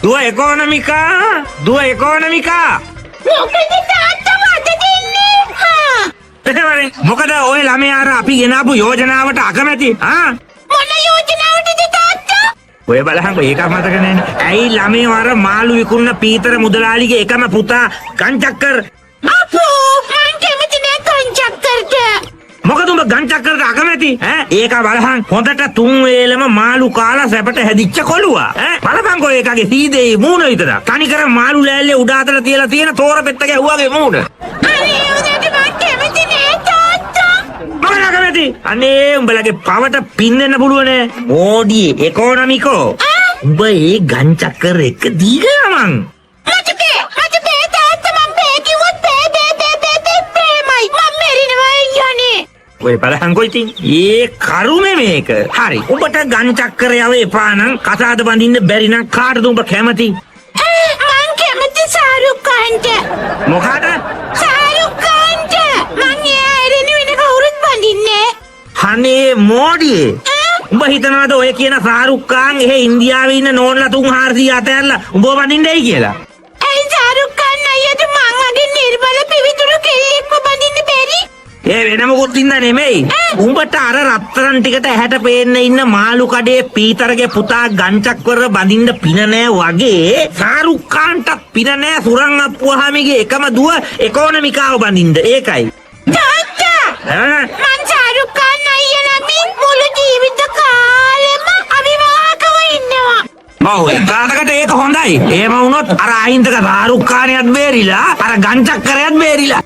දුව එකොනොමිකා මොකද තාත්තා මට දෙන්නේ? හා එහෙමනේ. මොකද ඔය ළමයා අර අපි ගෙනාපු යෝජනාවට අකමැති. මොන යෝජනාවටද තාත්තා? ඔය බලහංකො ඒක මතක නැන්නේ. ඇයි ළමයෝ අර මාළු විකුණන පීතර මුදලාලිගේ එකම පුතා ගංචක්කර්. අපෝ මං කැමති නෑ කංචක්කර්ට. මොකද උඹ ගංචක්කරට අකමැති? ඒක බලහං හොඳට තුන් වේලම මාළු කාලා සැපට හැදිච්ච කොළුවා. බලපංකො ඒකගේ සීදේ මූණ විතර. තනිකර මාළු ලෑල්ලේ උඩ අතට තියලා තියෙන තෝර පෙත්ත ගැහුවාගේ මූණ. අනේ උදේට මං කැමති නෑ තාත්තා. මොකද අකමැති? අනේ උඹලගේ පවට පින්නෙන්න පුළුවනේ. මෝඩි එකොනොමිකෝ. උඹ ඒ ගංචක්කර එක දීගමන්. මට බෑ තාත්තා මං බෑ කිව්වොත් බෑ ප්‍රේමයි. මං මෙරිනවා යන්නේ. ඔය බලහංකො ඉතින් ඒ කරුමේ මේක. හරි. උඹට ගංචක්කර යව එපා නම් කසාද බඳින්න බැරි නම් කාටද උඹ කැමති? මං කැමති ශාරුක් ඛාන්ට. මොකද? ශාරුක් ඛාන්ට. මං එයා එරෙන වෙන කවුරුත් බඳින්නේ අනේ මෝඩියේ. උඹ හිතනවාද ඔය කියන ශාරුක් ඛාන් එහෙ ඉන්දියාවේ ඉන්න නෝන්ලා 300 අතෑරලා උඹව වඳින්නයි කියලා? ඇයි ශාරුක් ඛාන් අයියට මං වගේ නිර්මල පිවිතුරු කෙල්ලෙක්ව බඳින්න බැරි? ඒ වෙන මොකුත් ඉන්න නෙමෙයි. උඹට අර රත්තරන් ටිකට ඇහැට පේන්න ඉන්න මාළු කඩේ පීතරගේ පුතා ගංචක්කර බඳින්න පින නෑ වගේ ශාරුක් ඛාන්ටත් පින නෑ සුරං අප්පුවාමිගේ එකම දුව එකොනොමිකාව බඳින්න. ඒකයි. තාත්තා! ඈ මං ශාරුක් ඛාන් අයියා නමින් මුළු ජීවිත කාලෙම අවිවාහකව ඉන්නවා. ඔව් ඒකට ඒක හොඳයි. එහෙම වුණොත් අර අහිංසක ශාරුක් ඛානයත් බේරිලා අර ගංචක්කරයත් බේරිලා.